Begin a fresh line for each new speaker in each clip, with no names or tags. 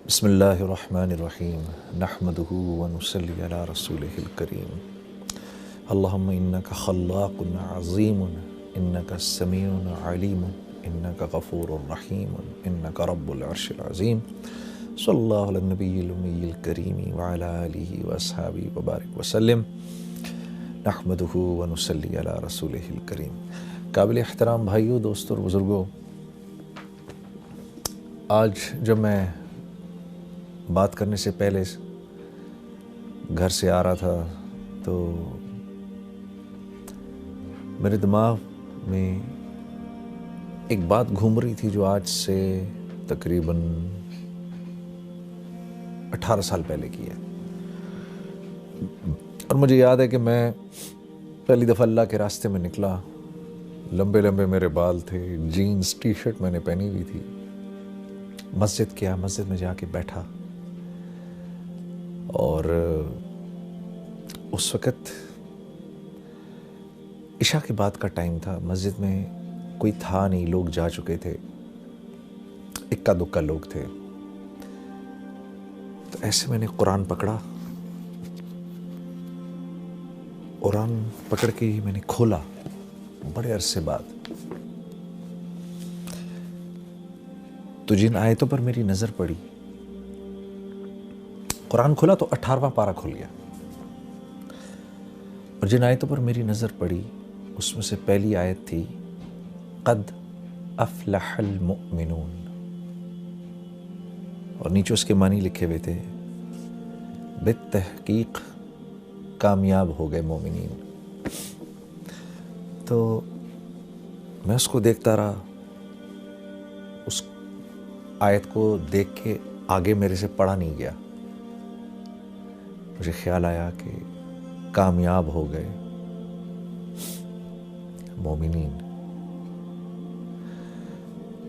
بسم اللہ الرحمن الرحیم نحمدہ ونصلی علی رسولہ الکریم اللہم انکا خلاق عظیم انکا سمیع علیم انکا غفور رحیم انکا رب العرش العظیم صلی اللہ علی النبی الامی الکریم وعلی آلہ واصحابہ وبارک وسلم نحمدہ ونصلی علی رسولہ الکریم۔ قابل احترام بھائیوں، دوستوں اور بزرگوں، آج جب میں بات کرنے سے پہلے گھر سے آ رہا تھا تو میرے دماغ میں ایک بات گھوم رہی تھی جو آج سے تقریباً 18 سال پہلے کی ہے، اور مجھے یاد ہے کہ میں پہلی دفعہ اللہ کے راستے میں نکلا، لمبے لمبے میرے بال تھے، جینز ٹی شرٹ میں نے پہنی ہوئی تھی، مسجد میں جا کے بیٹھا، اور اس وقت عشاء کے بعد کا ٹائم تھا، مسجد میں کوئی تھا نہیں، لوگ جا چکے تھے، اکا دکا لوگ تھے۔ تو ایسے میں نے قرآن پکڑا، قرآن پکڑ کے میں نے کھولا بڑے عرصے بعد، تو جن آیتوں پر میری نظر پڑی، قرآن کھولا تو 18واں پارہ کھل گیا، اور جن آیتوں پر میری نظر پڑی اس میں سے پہلی آیت تھی قد افلح المؤمنون، اور نیچے اس کے معنی لکھے ہوئے تھے بالتحقیق کامیاب ہو گئے مومنین۔ تو میں اس کو دیکھتا رہا، اس آیت کو دیکھ کے آگے میرے سے پڑھا نہیں گیا، مجھے خیال آیا کہ کامیاب ہو گئے مومنین۔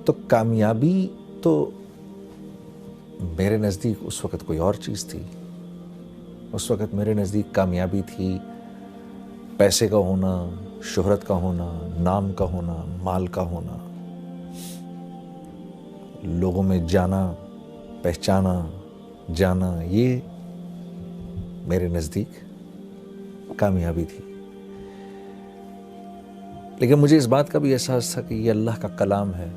تو کامیابی تو میرے نزدیک اس وقت کوئی اور چیز تھی، اس وقت میرے نزدیک کامیابی تھی پیسے کا ہونا، شہرت کا ہونا، نام کا ہونا، مال کا ہونا، لوگوں میں جانا، پہچانا جانا، یہ میرے نزدیک کامیابی تھی۔ لیکن مجھے اس بات کا بھی احساس تھا کہ یہ اللہ کا کلام ہے،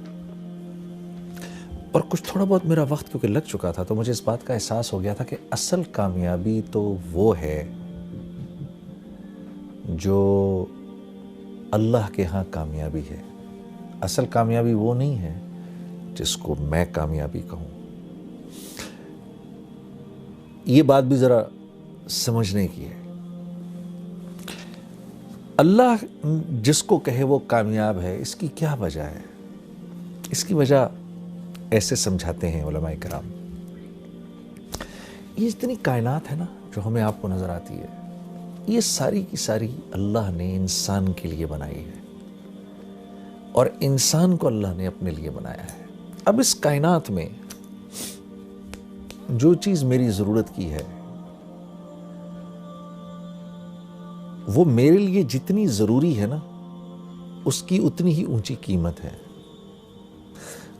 اور کچھ تھوڑا بہت میرا وقت کیونکہ لگ چکا تھا، تو مجھے اس بات کا احساس ہو گیا تھا کہ اصل کامیابی تو وہ ہے جو اللہ کے ہاں کامیابی ہے، اصل کامیابی وہ نہیں ہے جس کو میں کامیابی کہوں۔ یہ بات بھی ذرا سمجھنے کی ہے۔ اللہ جس کو کہے وہ کامیاب ہے، اس کی کیا وجہ ہے؟ اس کی وجہ ایسے سمجھاتے ہیں علماء کرام، یہ جتنی کائنات ہے نا جو ہمیں آپ کو نظر آتی ہے، یہ ساری کی ساری اللہ نے انسان کے لیے بنائی ہے، اور انسان کو اللہ نے اپنے لیے بنایا ہے۔ اب اس کائنات میں جو چیز میری ضرورت کی ہے وہ میرے لیے جتنی ضروری ہے نا، اس کی اتنی ہی اونچی قیمت ہے۔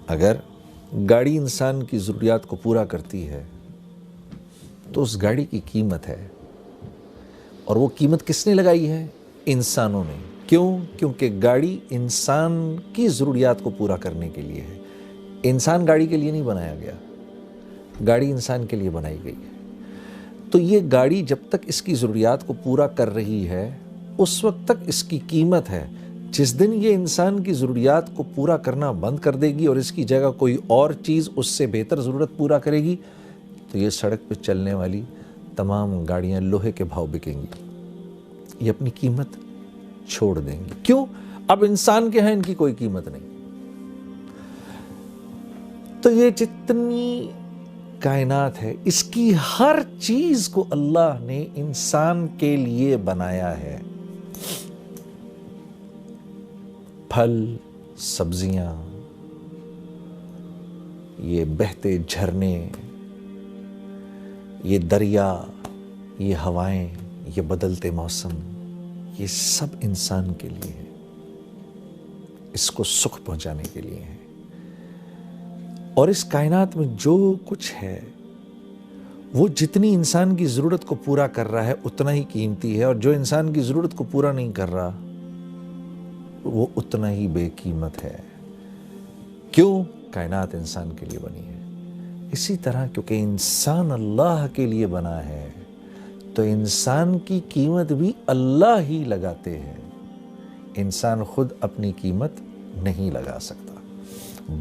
اگر گاڑی انسان کی ضروریات کو پورا کرتی ہے تو اس گاڑی کی قیمت ہے، اور وہ قیمت کس نے لگائی ہے؟ انسانوں نے۔ کیوں؟ کیونکہ گاڑی انسان کی ضروریات کو پورا کرنے کے لیے ہے، انسان گاڑی کے لیے نہیں بنایا گیا، گاڑی انسان کے لیے بنائی گئی ہے۔ تو یہ گاڑی جب تک اس کی ضروریات کو پورا کر رہی ہے اس وقت تک اس کی قیمت ہے۔ جس دن یہ انسان کی ضروریات کو پورا کرنا بند کر دے گی اور اس کی جگہ کوئی اور چیز اس سے بہتر ضرورت پورا کرے گی، تو یہ سڑک پہ چلنے والی تمام گاڑیاں لوہے کے بھاؤ بکیں گی، یہ اپنی قیمت چھوڑ دیں گی۔ کیوں؟ اب انسان کے ہیں ان کی کوئی قیمت نہیں۔ تو یہ جتنی کائنات ہے، اس کی ہر چیز کو اللہ نے انسان کے لیے بنایا ہے۔ پھل، سبزیاں، یہ بہتے جھرنے، یہ دریا، یہ ہوائیں، یہ بدلتے موسم، یہ سب انسان کے لیے ہے، اس کو سکھ پہنچانے کے لیے ہے۔ اور اس کائنات میں جو کچھ ہے وہ جتنی انسان کی ضرورت کو پورا کر رہا ہے اتنا ہی قیمتی ہے، اور جو انسان کی ضرورت کو پورا نہیں کر رہا وہ اتنا ہی بے قیمت ہے۔ کیوں؟ کائنات انسان کے لیے بنی ہے۔ اسی طرح کیونکہ انسان اللہ کے لیے بنا ہے تو انسان کی قیمت بھی اللہ ہی لگاتے ہیں، انسان خود اپنی قیمت نہیں لگا سکتا۔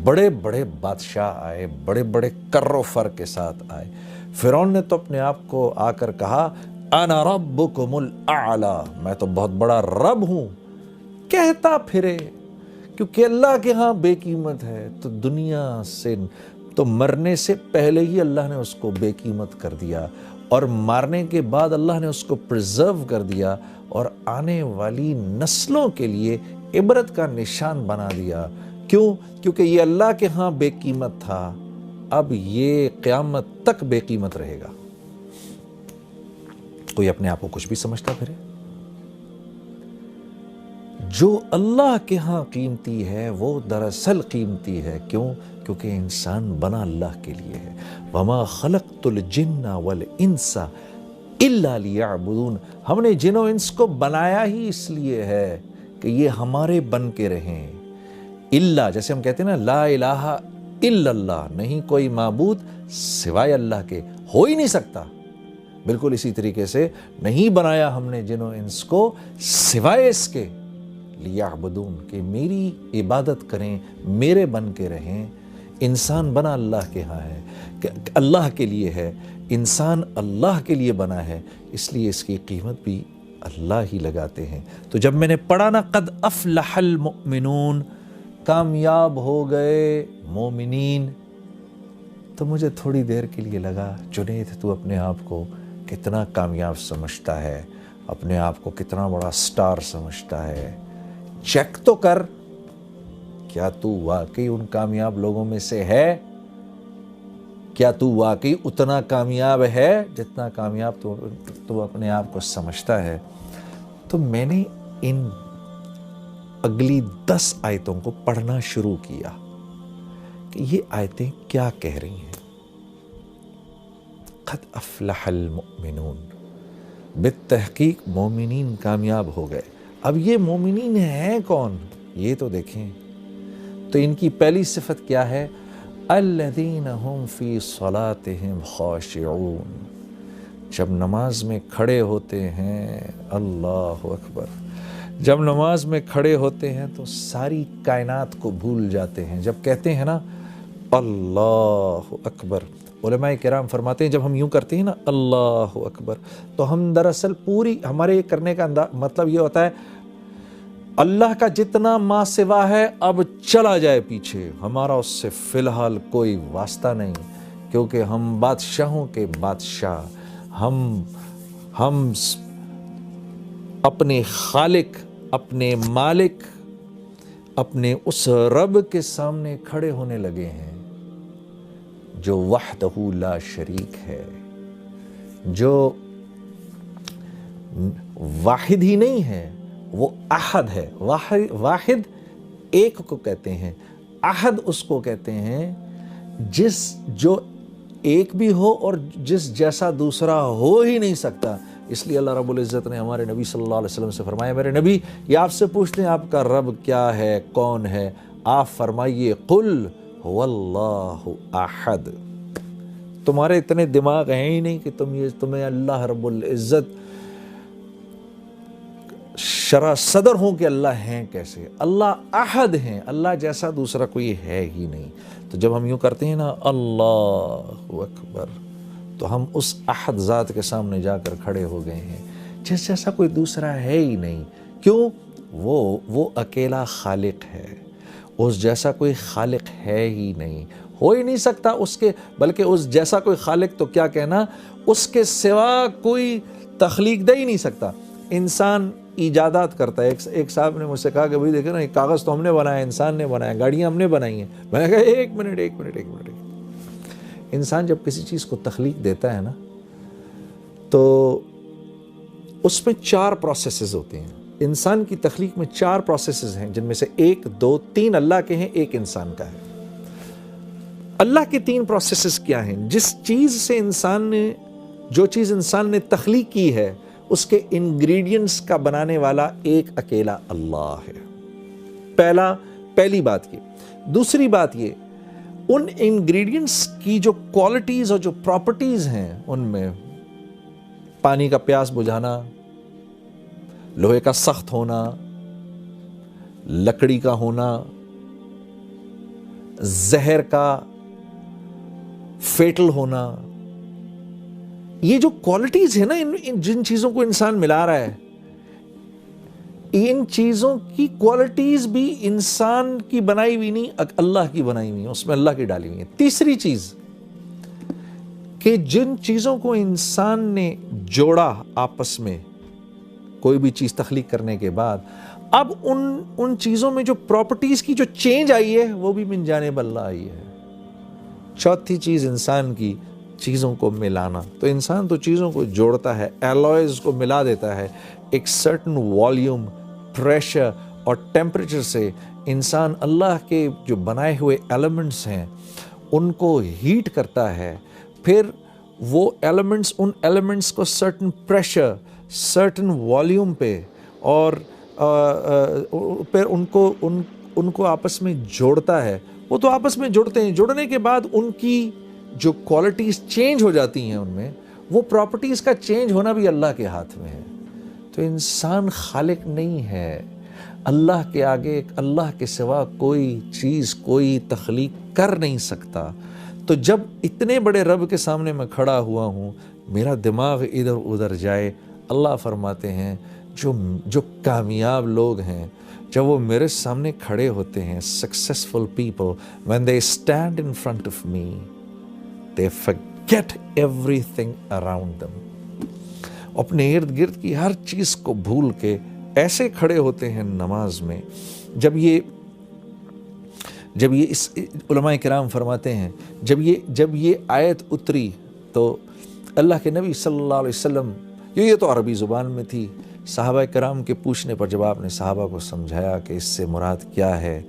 بڑے بڑے بادشاہ آئے، بڑے بڑے کر و فر کے ساتھ آئے۔ فرعون نے تو اپنے آپ کو آ کر کہا انا ربکم الاعلی، میں تو بہت بڑا رب ہوں، کہتا پھرے، کیونکہ اللہ کے ہاں بے قیمت ہے تو دنیا سے تو مرنے سے پہلے ہی اللہ نے اس کو بے قیمت کر دیا، اور مارنے کے بعد اللہ نے اس کو پرزرو کر دیا اور آنے والی نسلوں کے لیے عبرت کا نشان بنا دیا۔ کیوں؟ کیونکہ یہ اللہ کے ہاں بے قیمت تھا، اب یہ قیامت تک بے قیمت رہے گا۔ کوئی اپنے آپ کو کچھ بھی سمجھتا پھرے، جو اللہ کے ہاں قیمتی ہے وہ دراصل قیمتی ہے۔ کیوں؟ کیونکہ انسان بنا اللہ کے لیے ہے۔ وَمَا خَلَقْتُ الْجِنَّ وَالْإِنسَ إِلَّا لِيَعْبُدُونَ، ہم نے جن و انس کو بنایا ہی اس لیے ہے کہ یہ ہمارے بن کے رہیں۔ اللہ، جیسے ہم کہتے ہیں نا لا الہ الا اللہ، نہیں کوئی معبود سوائے اللہ کے، ہو ہی نہیں سکتا۔ بالکل اسی طریقے سے نہیں بنایا ہم نے جن و انس کو سوائے اس کے لیعبدون، کہ میری عبادت کریں، میرے بن کے رہیں۔ انسان بنا اللہ کے ہاں ہے، کہ اللہ کے لیے ہے، انسان اللہ کے لیے بنا ہے، اس لیے اس کی قیمت بھی اللہ ہی لگاتے ہیں۔ تو جب میں نے پڑھا نا قد افلح المؤمنون، کامیاب ہو گئے مومنین، تو مجھے تھوڑی دیر کے لیے لگا جنید تو اپنے آپ کو کتنا کامیاب سمجھتا ہے، اپنے آپ کو کتنا بڑا سٹار سمجھتا ہے، چیک تو کر، کیا تو واقعی ان کامیاب لوگوں میں سے ہے؟ کیا تو واقعی اتنا کامیاب ہے جتنا کامیاب تو اپنے آپ کو سمجھتا ہے؟ تو میں نے ان اگلی 10 آیتوں کو پڑھنا شروع کیا کہ یہ آیتیں کیا کہہ رہی ہیں۔ قد افلح المؤمنون، بالتحقیق مومنین کامیاب ہو گئے۔ اب یہ مومنین ہیں کون؟ یہ تو دیکھیں، تو ان کی پہلی صفت کیا ہے؟ الذین هم فی صلاتهم خاشعون، جب نماز میں کھڑے ہوتے ہیں، اللہ اکبر، جب نماز میں کھڑے ہوتے ہیں تو ساری کائنات کو بھول جاتے ہیں۔ جب کہتے ہیں نا اللہ اکبر، علماء کرام فرماتے ہیں جب ہم یوں کرتے ہیں نا اللہ اکبر، تو ہم دراصل پوری ہمارے کرنے کا مطلب یہ ہوتا ہے اللہ کا جتنا ما سوا ہے اب چلا جائے پیچھے، ہمارا اس سے فی الحال کوئی واسطہ نہیں، کیونکہ ہم بادشاہوں کے بادشاہ، ہم اپنے خالق، اپنے مالک، اپنے اس رب کے سامنے کھڑے ہونے لگے ہیں جو وحدہ لا شریک ہے، جو واحد ہی نہیں ہے، وہ احد ہے۔ واحد ایک کو کہتے ہیں، احد اس کو کہتے ہیں جو ایک بھی ہو اور جس جیسا دوسرا ہو ہی نہیں سکتا۔ اس لیے اللہ رب العزت نے ہمارے نبی صلی اللہ علیہ وسلم سے فرمایا، میرے نبی یہ آپ سے پوچھتے ہیں آپ کا رب کیا ہے، کون ہے؟ آپ فرمائیے قل هو اللہ احد۔ تمہارے اتنے دماغ ہیں ہی نہیں کہ تمہیں اللہ رب العزت شرح صدر ہوں کہ اللہ ہیں کیسے؟ اللہ احد ہیں، اللہ جیسا دوسرا کوئی ہے ہی نہیں۔ تو جب ہم یوں کرتے ہیں نا اللہ اکبر، تو ہم اس احد ذات کے سامنے جا کر کھڑے ہو گئے ہیں جس جیسا کوئی دوسرا ہے ہی نہیں۔ کیوں؟ وہ اکیلا خالق ہے، اس جیسا کوئی خالق ہے ہی نہیں، ہو ہی نہیں سکتا اس کے، بلکہ اس جیسا کوئی خالق تو کیا کہنا، اس کے سوا کوئی تخلیق دے ہی نہیں سکتا۔ انسان ایجادات کرتا ہے۔ ایک صاحب نے مجھ سے کہا کہ بھائی دیکھیں نا، کاغذ تو ہم نے بنایا، انسان نے بنایا، گاڑیاں ہم نے بنائی ہیں۔ میں نے کہا ایک منٹ، انسان جب کسی چیز کو تخلیق دیتا ہے نا تو اس میں 4 پروسیسز ہوتے ہیں۔ انسان کی تخلیق میں 4 پروسیسز ہیں، جن میں سے 1، 2، 3 اللہ کے ہیں، 1 انسان کا ہے۔ اللہ کے 3 پروسیسز کیا ہیں؟ جو چیز انسان نے تخلیق کی ہے اس کے انگریڈینٹس کا بنانے والا ایک اکیلا اللہ ہے. پہلی بات یہ. دوسری بات یہ، ان انگریڈینٹس کی جو کوالٹیز اور جو پراپرٹیز ہیں، ان میں پانی کا پیاس بجھانا، لوہے کا سخت ہونا، لکڑی کا ہونا، زہر کا فیٹل ہونا، یہ جو کوالٹیز ہے نا، جن چیزوں کو انسان ملا رہا ہے، ان چیزوں کی کوالٹیز بھی انسان کی بنائی ہوئی نہیں، اللہ کی بنائی ہوئی ہیں، اس میں اللہ کی ڈالی ہوئی ہیں. تیسری چیز کہ جن چیزوں کو انسان نے جوڑا آپس میں کوئی بھی چیز تخلیق کرنے کے بعد، اب ان چیزوں میں جو پراپرٹیز کی جو چینج آئی ہے وہ بھی من جانب اللہ آئی ہے. چوتھی چیز انسان کی چیزوں کو ملانا. تو انسان تو چیزوں کو جوڑتا ہے، ایلوائز کو ملا دیتا ہے، ایک سرٹن والیوم، پریشر اور ٹیمپریچر سے انسان اللہ کے جو بنائے ہوئے ایلیمنٹس ہیں ان کو ہیٹ کرتا ہے. پھر وہ ایلیمنٹس، ان ایلیمنٹس کو سرٹن پریشر، سرٹن والیوم پہ اور پھر ان کو آپس میں جوڑتا ہے. وہ تو آپس میں جڑتے ہیں، جڑنے کے بعد ان کی جو کوالٹیز چینج ہو جاتی ہیں، ان میں وہ پراپرٹیز کا چینج ہونا بھی اللہ کے ہاتھ میں ہے. تو انسان خالق نہیں ہے. اللہ کے آگے، اللہ کے سوا کوئی چیز، کوئی تخلیق کر نہیں سکتا. تو جب اتنے بڑے رب کے سامنے میں کھڑا ہوا ہوں، میرا دماغ ادھر ادھر جائے، اللہ فرماتے ہیں جو کامیاب لوگ ہیں، جب وہ میرے سامنے کھڑے ہوتے ہیں، successful people, when they stand in front of me, they forget everything around them. اپنے ارد گرد کی ہر چیز کو بھول کے ایسے کھڑے ہوتے ہیں نماز میں. جب یہ اس علماء کرام فرماتے ہیں جب یہ آیت اتری تو اللہ کے نبی صلی اللہ علیہ وسلم، یہ تو عربی زبان میں تھی، صحابہ کرام کے پوچھنے پر جب آپ نے صحابہ کو سمجھایا کہ اس سے مراد کیا ہے،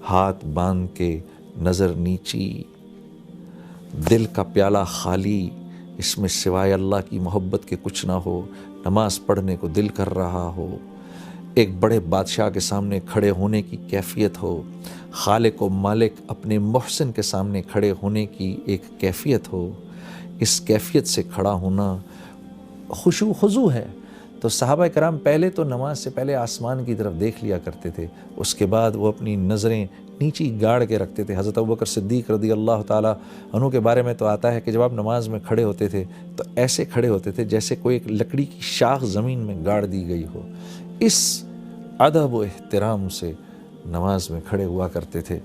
ہاتھ باندھ کے، نظر نیچی، دل کا پیالہ خالی، اس میں سوائے اللہ کی محبت کے کچھ نہ ہو، نماز پڑھنے کو دل کر رہا ہو، ایک بڑے بادشاہ کے سامنے کھڑے ہونے کی کیفیت ہو، خالق و مالک اپنے محسن کے سامنے کھڑے ہونے کی ایک کیفیت ہو، اس کیفیت سے کھڑا ہونا خشوع خضوع ہے. تو صحابہ کرام پہلے تو نماز سے پہلے آسمان کی طرف دیکھ لیا کرتے تھے، اس کے بعد وہ اپنی نظریں نیچی گاڑ کے رکھتے تھے. حضرت ابوبکر صدیق رضی اللہ تعالیٰ عنہ کے بارے میں تو آتا ہے کہ جب آپ نماز میں کھڑے ہوتے تھے تو ایسے کھڑے ہوتے تھے جیسے کوئی ایک لکڑی کی شاخ زمین میں گاڑ دی گئی ہو. اس ادب و احترام سے نماز میں کھڑے ہوا کرتے تھے.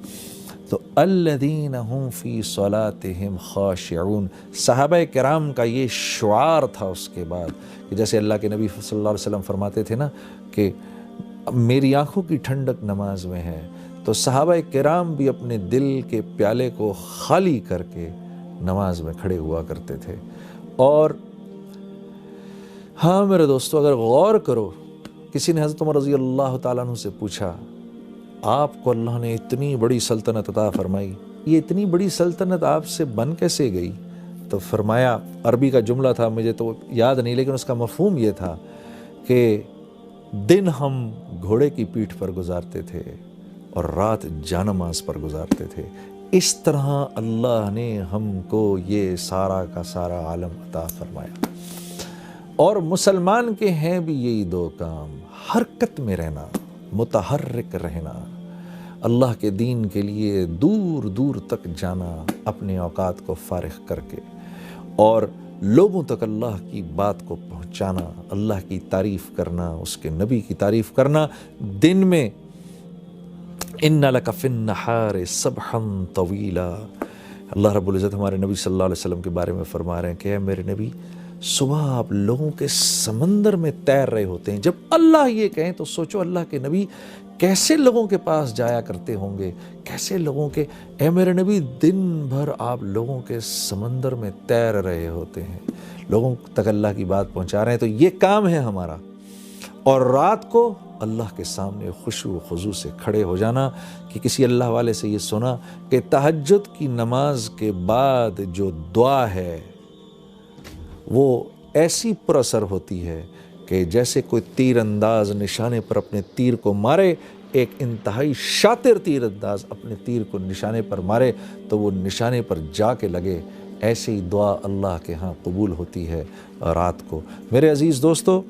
تو الذین هم فی صلاتهم خاشعون، صحابہ کرام کا یہ شعار تھا. اس کے بعد کہ جیسے اللہ کے نبی صلی اللہ علیہ وسلم فرماتے تھے نا کہ میری آنکھوں کی ٹھنڈک نماز میں ہے، تو صحابہ کرام بھی اپنے دل کے پیالے کو خالی کر کے نماز میں کھڑے ہوا کرتے تھے. اور ہاں میرے دوستو، اگر غور کرو، کسی نے حضرت عمر رضی اللہ تعالیٰ عنہ سے پوچھا، آپ کو اللہ نے اتنی بڑی سلطنت عطا فرمائی، یہ اتنی بڑی سلطنت آپ سے بن کیسے گئی؟ تو فرمایا، عربی کا جملہ تھا، مجھے تو یاد نہیں، لیکن اس کا مفہوم یہ تھا کہ دن ہم گھوڑے کی پیٹھ پر گزارتے تھے اور رات جانماز پر گزارتے تھے. اس طرح اللہ نے ہم کو یہ سارا کا سارا عالم عطا فرمایا. اور مسلمان کے ہیں بھی یہی 2 کام: حرکت میں رہنا، متحرک رہنا، اللہ کے دین کے لیے دور دور تک جانا اپنے اوقات کو فارغ کر کے، اور لوگوں تک اللہ کی بات کو پہنچانا، اللہ کی تعریف کرنا، اس کے نبی کی تعریف کرنا. دن میں اِنَّ لَكَ فِي النَّهَارِ سَبْحًا طَوِيلًا، اللہ رب العزت ہمارے نبی صلی اللہ علیہ وسلم کے بارے میں فرما رہے ہیں کہ اے میرے نبی، صبح آپ لوگوں کے سمندر میں تیر رہے ہوتے ہیں. جب اللہ یہ کہیں تو سوچو اللہ کے نبی کیسے لوگوں کے پاس جایا کرتے ہوں گے، کیسے لوگوں کے، اے میرے نبی دن بھر آپ لوگوں کے سمندر میں تیر رہے ہوتے ہیں، لوگوں تک اللہ کی بات پہنچا رہے ہیں. تو یہ کام ہے ہمارا. اور رات کو اللہ کے سامنے خشوع و خضوع سے کھڑے ہو جانا کہ کسی اللہ والے سے یہ سنا کہ تہجد کی نماز کے بعد جو دعا ہے وہ ایسی پر اثر ہوتی ہے کہ جیسے کوئی تیر انداز نشانے پر اپنے تیر کو مارے، ایک انتہائی شاطر تیر انداز اپنے تیر کو نشانے پر مارے تو وہ نشانے پر جا کے لگے، ایسی دعا اللہ کے ہاں قبول ہوتی ہے رات کو۔ میرے عزیز دوستو،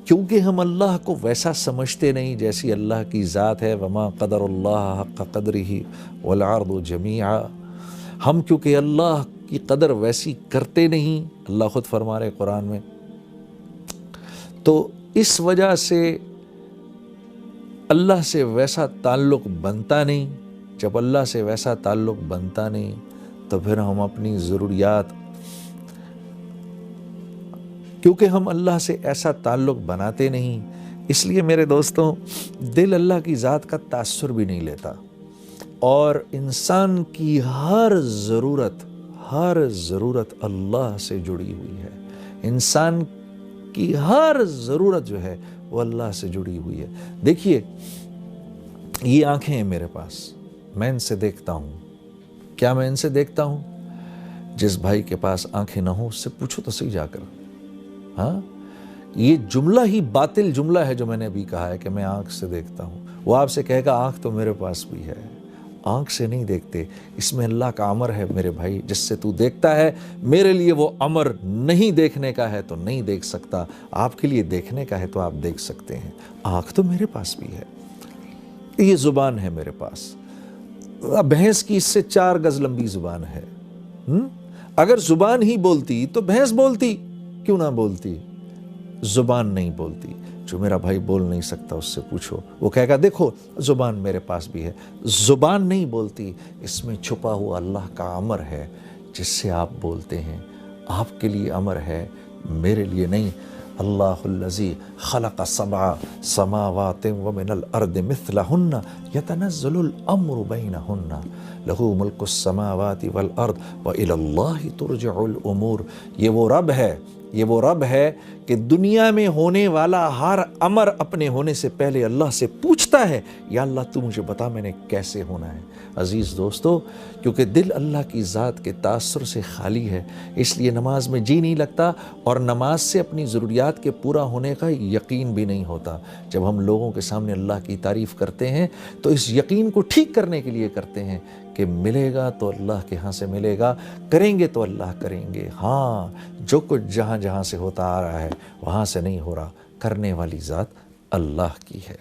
کیونکہ ہم اللہ کو ویسا سمجھتے نہیں جیسی اللہ کی ذات ہے، وما قدر اللہ حق قدرہ والارض جمیعا، ہم کیونکہ اللہ کی قدر ویسی کرتے نہیں، اللہ خود فرما رہے قرآن میں، تو اس وجہ سے اللہ سے ویسا تعلق بنتا نہیں۔ جب اللہ سے ویسا تعلق بنتا نہیں تو پھر ہم اپنی ضروریات، کیونکہ ہم اللہ سے ایسا تعلق بناتے نہیں، اس لیے میرے دوستوں دل اللہ کی ذات کا تاثر بھی نہیں لیتا، اور انسان کی ہر ضرورت اللہ سے جڑی ہوئی ہے۔ انسان کی ہر ضرورت جو ہے وہ اللہ سے جڑی ہوئی ہے۔ دیکھیے یہ آنکھیں ہیں میرے پاس، میں ان سے دیکھتا ہوں۔ کیا میں ان سے دیکھتا ہوں؟ جس بھائی کے پاس آنکھیں نہ ہوں اس سے پوچھو تو صحیح جا کر، ہاں یہ جملہ ہی باطل جملہ ہے جو میں نے ابھی کہا ہے کہ میں آنکھ سے دیکھتا ہوں۔ وہ آپ سے کہے گا آنکھ تو میرے پاس بھی ہے، آنکھ سے نہیں دیکھتے، اس میں اللہ کا امر ہے میرے بھائی، جس سے تو دیکھتا ہے میرے لیے وہ امر نہیں دیکھنے کا ہے تو نہیں دیکھ سکتا، آپ کے لیے دیکھنے کا ہے تو آپ دیکھ سکتے ہیں۔ آنکھ تو میرے پاس بھی ہے، یہ زبان ہے میرے پاس، بھینس کی اس سے 4 گز لمبی زبان ہے، اگر زبان ہی بولتی تو بھینس بولتی، کیوں نہ بولتی؟ زبان نہیں بولتی۔ جو میرا بھائی بول نہیں سکتا اس سے پوچھو، وہ کہے گا دیکھو زبان میرے پاس بھی ہے، زبان نہیں بولتی، اس میں چھپا ہوا اللہ کا امر ہے جس سے آپ بولتے ہیں، آپ کے لیے امر ہے، میرے لیے نہیں۔ اللہ الذی خلق 7 سماوات ومن الارض مثلہن یتنزل الامر بینہن لہ ملک السماوات والارض وإلی اللہ ترجع الامور۔ یہ وہ رب ہے کہ دنیا میں ہونے والا ہر امر اپنے ہونے سے پہلے اللہ سے پوچھتا ہے، یا اللہ تو مجھے بتا میں نے کیسے ہونا ہے۔ عزیز دوستو، کیونکہ دل اللہ کی ذات کے تاثر سے خالی ہے، اس لیے نماز میں جی نہیں لگتا، اور نماز سے اپنی ضروریات کے پورا ہونے کا یقین بھی نہیں ہوتا۔ جب ہم لوگوں کے سامنے اللہ کی تعریف کرتے ہیں تو اس یقین کو ٹھیک کرنے کے لیے کرتے ہیں کہ ملے گا تو اللہ کے ہاں سے ملے گا، کریں گے تو اللہ کریں گے۔ ہاں جو کچھ جہاں جہاں سے ہوتا آ رہا ہے وہاں سے نہیں ہو رہا، کرنے والی ذات اللہ کی ہے۔